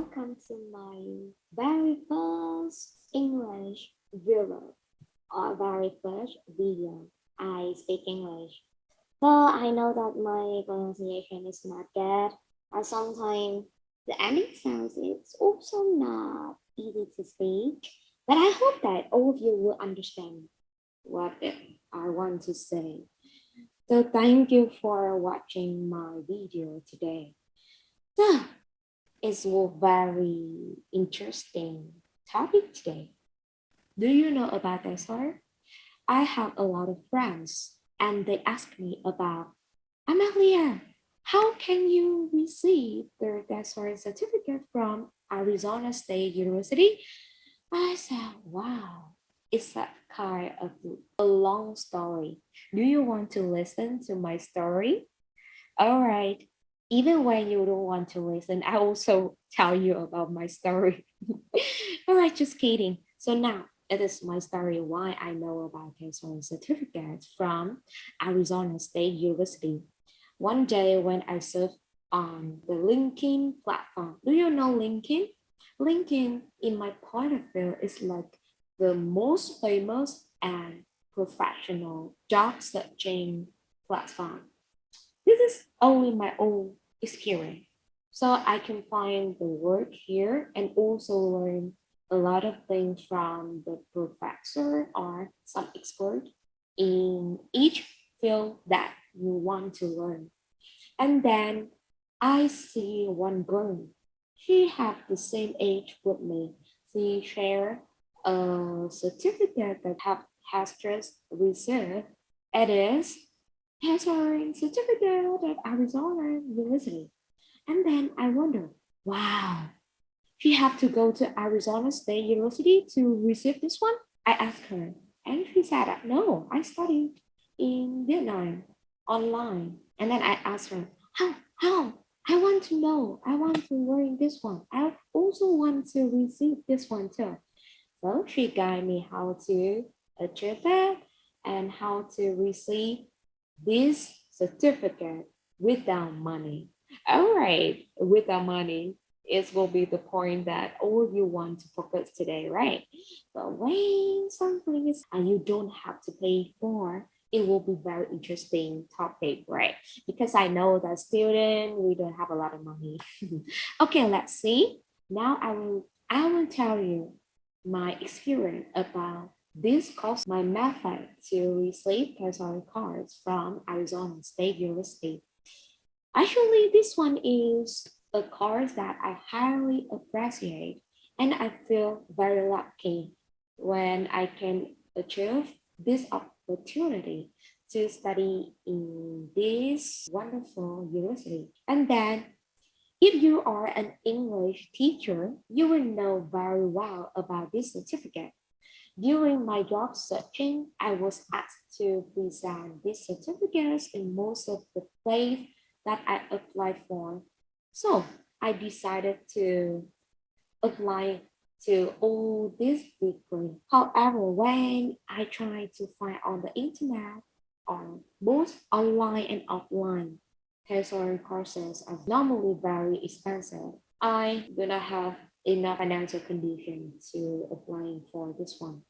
welcome to my very first English vlog or very first video. I speak English. Though I know that my pronunciation is not good, or sometimes the ending sounds is also not easy to speak, but I hope that all of you will understand what I want to say. So thank you for watching my video today. So it's a very interesting topic today. Do you know about Tesol? I have a lot of friends and they ask me about, Amelia, how can you receive the Tesol certificate from Arizona State University? I said, wow, it's a kind of a long story. Do you want to listen to my story? All right. Even when you don't want to listen, I also tell you about my story. All right, just kidding. So now it is my story why I know about Tesol certificate from Arizona State University. One day when I surfed on the LinkedIn platform. Do you know LinkedIn? LinkedIn, in my point of view, is like the most famous and professional job searching platform. This is only my own experience. So I can find the work here and also learn a lot of things from the professor or some expert in each field that you want to learn. And then I see one girl. She have the same age with me. She share a certificate that has just received. It is has her certificate at Arizona University. And then I wonder, wow, she have to go to Arizona State University to receive this one? I asked her, and she said, no, I studied in Vietnam online. And then I asked her, how? I want to know. I want to learn this one. I also want to receive this one too. So she guided me how to achieve it and how to receive this certificate without money. All right, without money, it will be the point that all you want to focus today, right? But when something is and you don't have to pay for, it will be very interesting topic, right? Because I know that student we don't have a lot of money. Okay, let's see. Now I will tell you my experience about this course, my method to receive personal cards from Arizona State University. Actually, this one is a course that I highly appreciate and I feel very lucky when I can achieve this opportunity to study in this wonderful university. And then if you are an English teacher, you will know very well about this certificate. During my job searching, I was asked to present these certificates in most of the places that I applied for. So I decided to apply to all these degrees. However, when I tried to find on the internet or both online and offline, Tesol courses are normally very expensive. I do not have enough financial condition to applying for this one.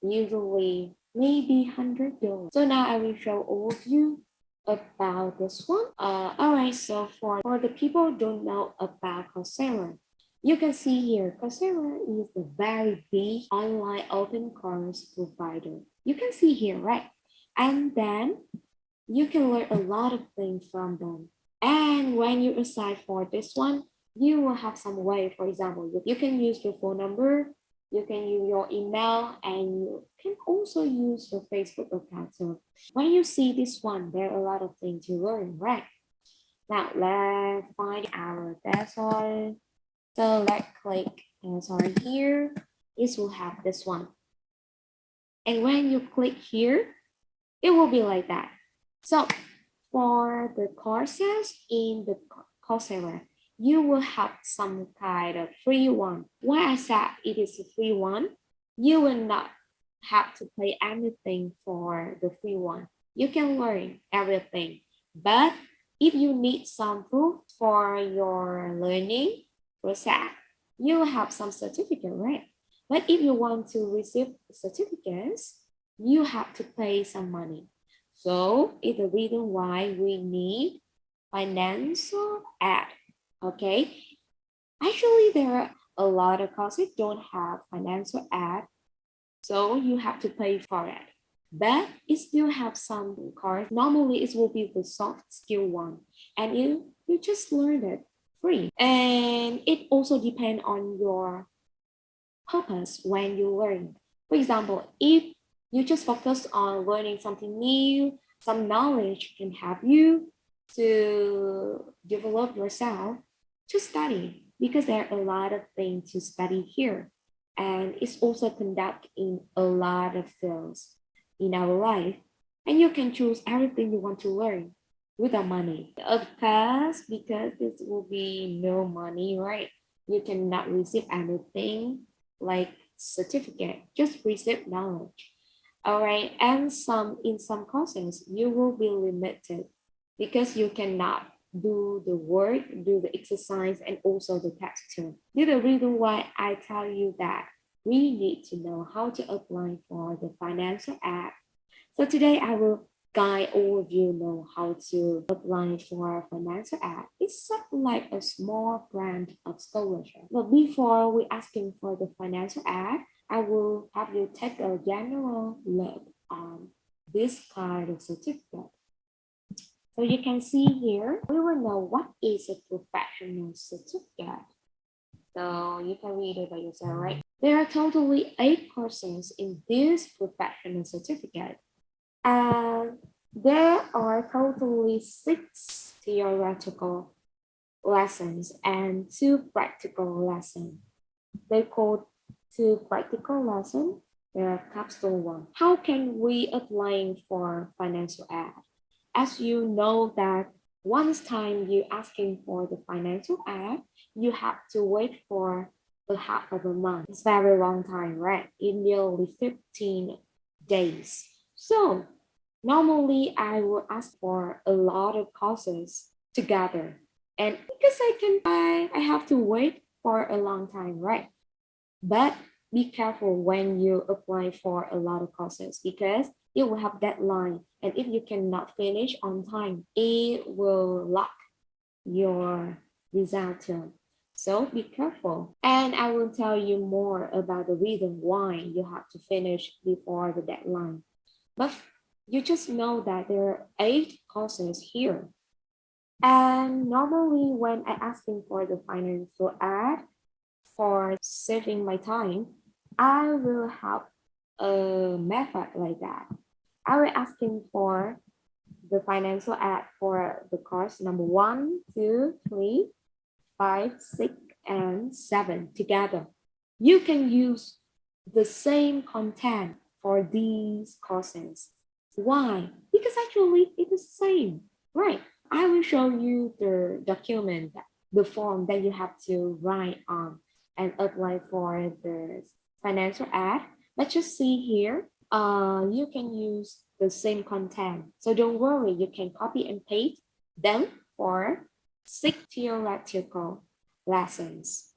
Usually maybe $100. So now I will show all of you about this one. Alright, so for the people who don't know about Coursera, you can see here, Coursera is a very big online open course provider. You can see here, right? And then you can learn a lot of things from them. And when you apply for this one, you will have some way. For example, you can use your phone number, you can use your email, and you can also use your Facebook account. So when you see this one, there are a lot of things to learn, right? Now let's find our Tesol. So let's click Tesol here. This will have this one. And when you click here, it will be like that. So for the courses in the Coursera, you will have some kind of free one. Why I said it is a free one, you will not have to pay anything for the free one. You can learn everything. But if you need some proof for your learning process, you have some certificate, right? But if you want to receive certificates, you have to pay some money. So it's the reason why we need financial aid. Okay. Actually, there are a lot of courses don't have financial aid, so you have to pay for it. But it still have some course. Normally, it will be the soft skill one, and you just learn it free. And it also depends on your purpose when you learn. For example, if you just focus on learning something new, some knowledge can help you to develop yourself, to study because there are a lot of things to study here. And it's also conduct in a lot of fields in our life. And you can choose everything you want to learn without money. Of course, because this will be no money, right? You cannot receive anything like certificate, just receive knowledge. All right, and in some courses you will be limited because you cannot do the work, do the exercise, and also the text too. This is the reason why I tell you that we need to know how to apply for the financial aid. So today I will guide all of you know how to apply for financial aid. It's something like a small grant of scholarship. But before we asking for the financial aid, I will have you take a general look on this kind of certificate. So you can see here, we will know what is a professional certificate. So you can read it by yourself, right? There are totally 8 courses in this professional certificate. And there are totally 6 theoretical lessons and 2 practical lessons. They called 2 practical lessons. They are capstone one. How can we apply for financial aid? As you know that once time you asking for the financial aid, you have to wait for a half of a month. It's very long time, right? In nearly 15 days. So normally I will ask for a lot of courses together. And because I have to wait for a long time, right? But be careful when you apply for a lot of courses because it will have deadline. And if you cannot finish on time, it will lock your result term. So be careful. And I will tell you more about the reason why you have to finish before the deadline. But you just know that there are 8 courses here. And normally when I asking for the financial aid for saving my time, I will have a method like that. I will asking for the financial aid for the course number 1, 2, 3, 5, 6, and 7 together. You can use the same content for these courses. Why? Because actually it is the same, right? I will show you the document, the form that you have to write on and apply for the financial aid. Let's just see here. You can use the same content. So don't worry, you can copy and paste them for 6 theoretical lessons.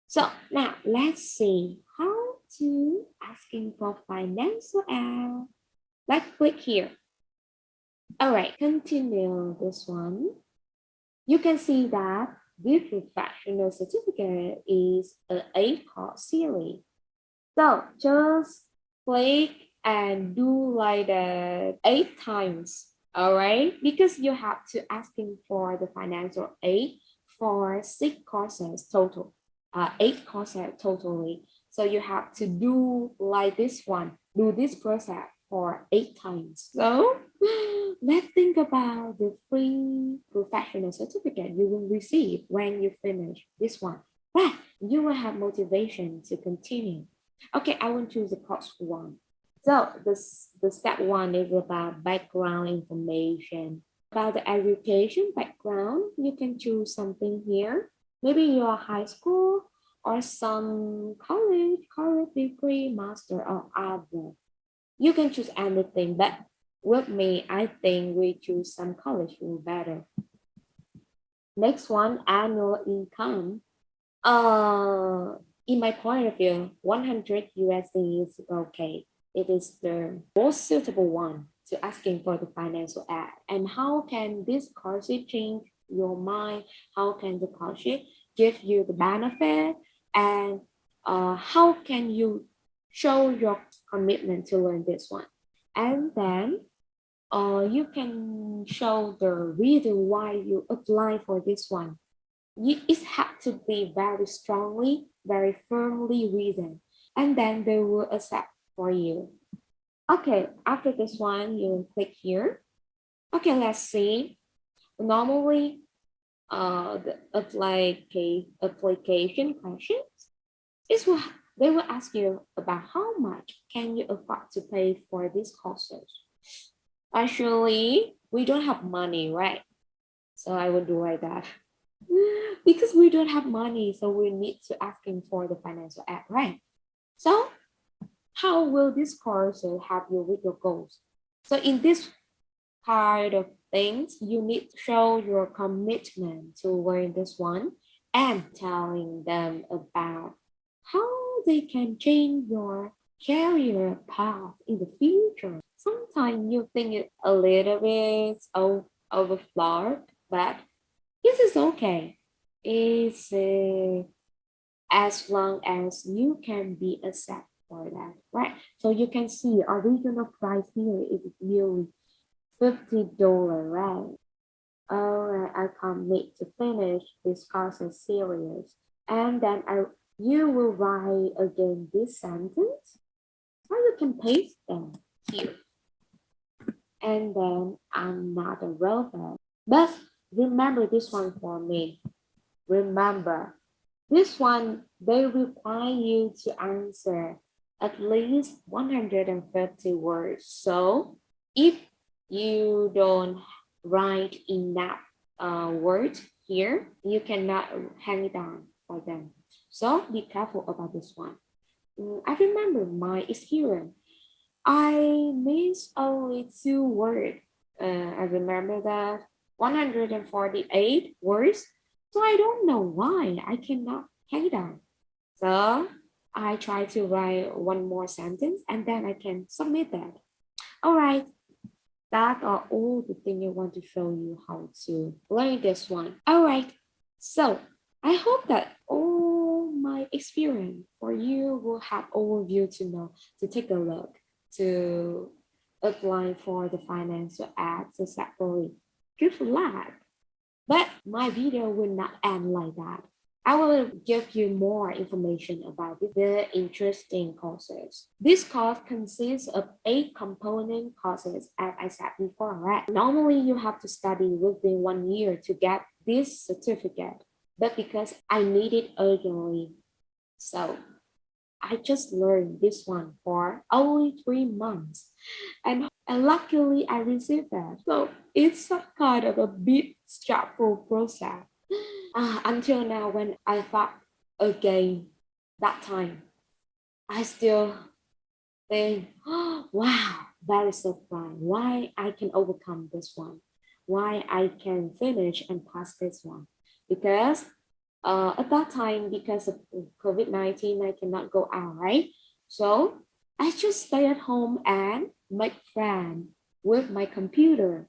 So now let's see how to asking for financial aid. Let's click here. All right, continue this one. You can see that this professional certificate is an 8-course series. So just click and do like the 8 times, all right? Because you have to asking for the financial aid for 6 courses total, 8 courses totally. So you have to do like this one, do this process for 8 times. So let's think about the free professional certificate you will receive when you finish this one. But you will have motivation to continue. Okay, I will choose the course 1. So the step 1 is about background information. About the education background, you can choose something here. Maybe your high school or some college degree, master or other. You can choose anything, but with me, I think we choose some college will better. Next one, annual income. In my point of view, 100 USD is okay. It is the most suitable one to asking for the financial aid. And how can this course change your mind? How can the course give you the benefit? And how can you show your commitment to learn this one? And then you can show the reason why you apply for this one. It has to be very strongly, very firmly reasoned, and then they will accept for you. Okay, after this one, you will click here. Okay, let's see. Normally, the application questions is what they will ask you about how much can you afford to pay for these courses. Actually, we don't have money, right? So I will do like that. Because we don't have money, so we need to asking for the financial aid, right? So how will this course help you with your goals? So in this kind of things, you need to show your commitment to learn this one and telling them about how they can change your career path in the future. Sometimes you think it a little bit overflowed, but this is okay. It's as long as you can be accepted for that, right? So you can see original price here is nearly $50, right? Alright, I commit to finish this course series, and then you will write again this sentence, or you can paste them here. And then I'm not a robot, but remember this one for me. Remember, this one, they require you to answer at least 150 words. So if you don't write enough words here, you cannot hang it down for them. So be careful about this one. I remember my experience. I missed only 2 words. I remember that 148 words. So I don't know why I cannot hang it down. So I try to write one more sentence and then I can submit that. All right. That are all the things I want to show you how to learn this one. All right. So I hope that all my experience for you will have overview to know, to take a look, to apply for the financial aid successfully. Good luck. But my video will not end like that. I will give you more information about the interesting courses. This course consists of 8 component courses, as I said before, right? Normally, you have to study within 1 year to get this certificate, but because I need it urgently, so I just learned this one for only 3 months. And luckily I received that. So it's some kind of a bit stressful process. Until now, when I thought again that time, I still think, oh, wow, very surprised why I can overcome this one, why I can finish and pass this one. Because at that time, because of COVID-19, I cannot go out, right? So I just stay at home and make friends with my computer.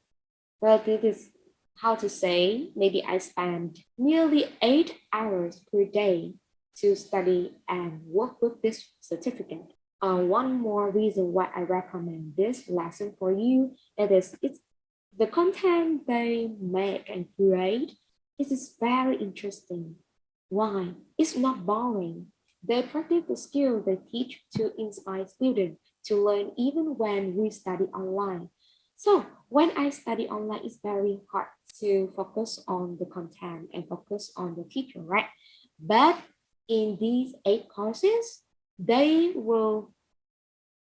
But it is how to say, maybe I spend nearly 8 hours per day to study and work with this certificate. One more reason why I recommend this lesson for you, it's the content they make and create. It is very interesting. Why? It's not boring. They practice the skill they teach to inspire students to learn even when we study online. So when I study online, it's very hard to focus on the content and focus on the teacher, right? But in these 8 courses, they will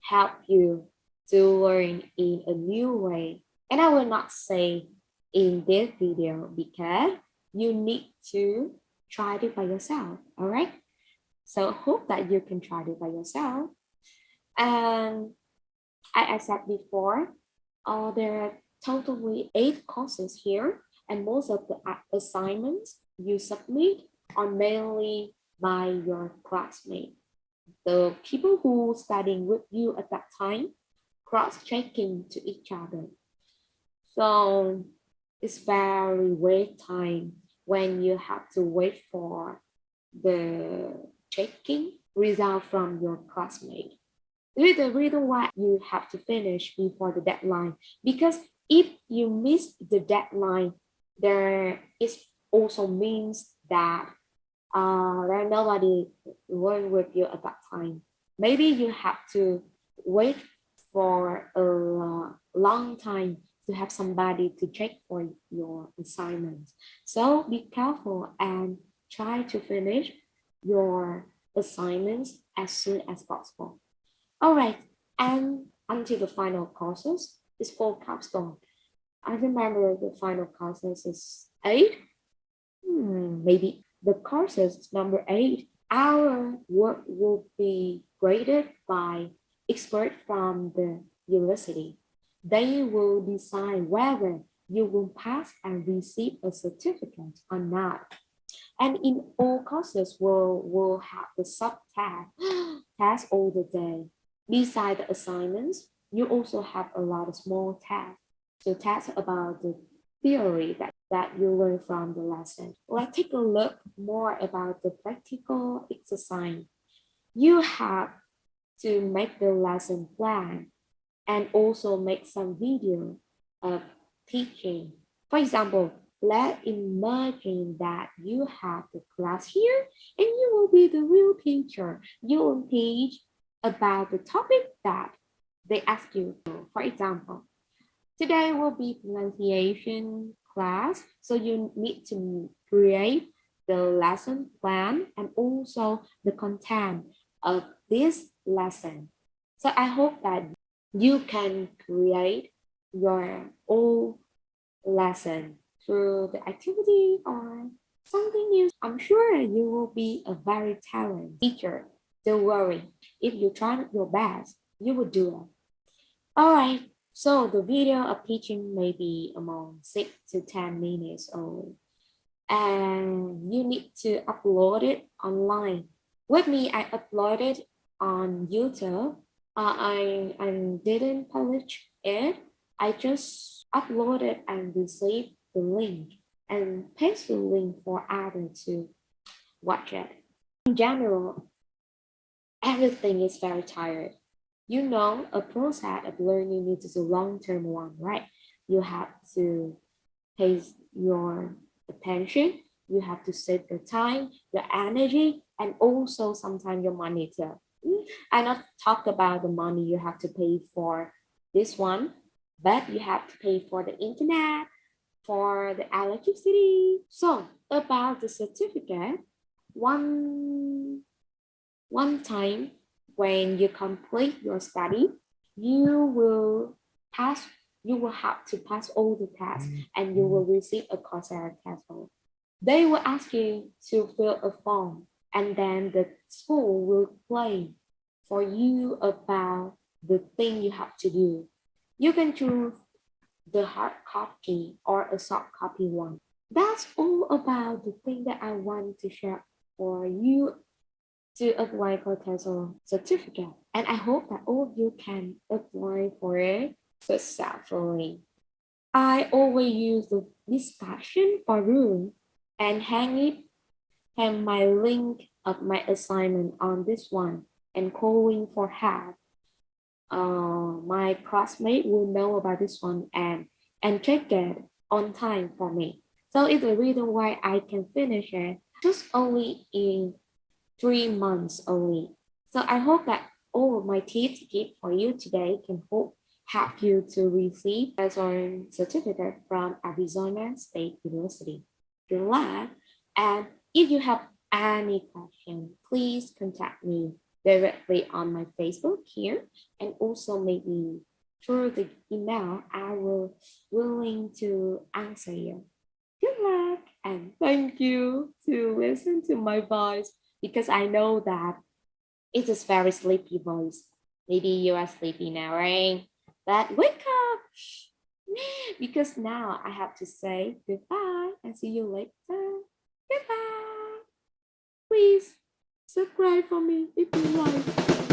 help you to learn in a new way. And I will not say in this video because you need to try it by yourself, all right? So hope that you can try it by yourself. And I said before, there are totally 8 courses here, and most of the assignments you submit are mainly by your classmates, the people who studying with you at that time, cross-checking to each other. So it's very wait time when you have to wait for the checking result from your classmate. This is the reason why you have to finish before the deadline. Because if you miss the deadline, there is also means that there nobody work with you at that time. Maybe you have to wait for a long time to have somebody to check for your assignment. So be careful and try to finish your assignments as soon as possible. All right, and until the final courses is 4 capstone. I remember the final courses is 8. Maybe the courses number 8. Our work will be graded by experts from the university. They will decide whether you will pass and receive a certificate or not. And in all courses, we'll have the sub-task task all the day. Besides the assignments, you also have a lot of small tasks. So tasks about the theory that you learn from the lesson. Let's take a look more about the practical exercise. You have to make the lesson plan and also make some video of teaching. For example, let's imagine that you have the class here and you will be the real teacher. You will teach about the topic that they ask you. For example, today will be pronunciation class, so you need to create the lesson plan and also the content of this lesson. So I hope that you can create your own lesson through the activity or something new. I'm sure you will be a very talented teacher. Don't worry. If you try your best, you will do it. All right. So the video of teaching may be among 6 to 10 minutes old. And you need to upload it online. With me, I uploaded on YouTube. I didn't publish it. I just uploaded and received the link and paste the link for others to watch it. In general, everything is very tired. You know, a process of learning is a long-term one, right? You have to pay your attention, you have to save your time, your energy, and also sometimes your money too. I not talk about the money you have to pay for this one, but you have to pay for the internet, for the electricity. So about the certificate, one time when you complete your study, you will have to pass all the tests and you will receive a Coursera test. They will ask you to fill a form and then the school will claim for you about the thing you have to do. You can choose the hard copy or a soft copy one. That's all about the thing that I want to share for you to apply for Tesol certificate. And I hope that all of you can apply for it successfully. I always use the discussion forum and hang my link of my assignment on this one and calling for help. My classmate will know about this one and check it on time for me. So it's the reason why I can finish it just only in 3 months only. So I hope that all of my tips give for you today can help you to receive a certificate from Arizona State University. Good luck. And if you have any question, please contact me directly on my Facebook here and also maybe through the email. I will willing to answer you. Good luck and thank you to listen to my voice because I know that it's a very sleepy voice. Maybe you are sleepy now, right? But wake up because now I have to say goodbye and see you later. Goodbye. subscribe for me if you like.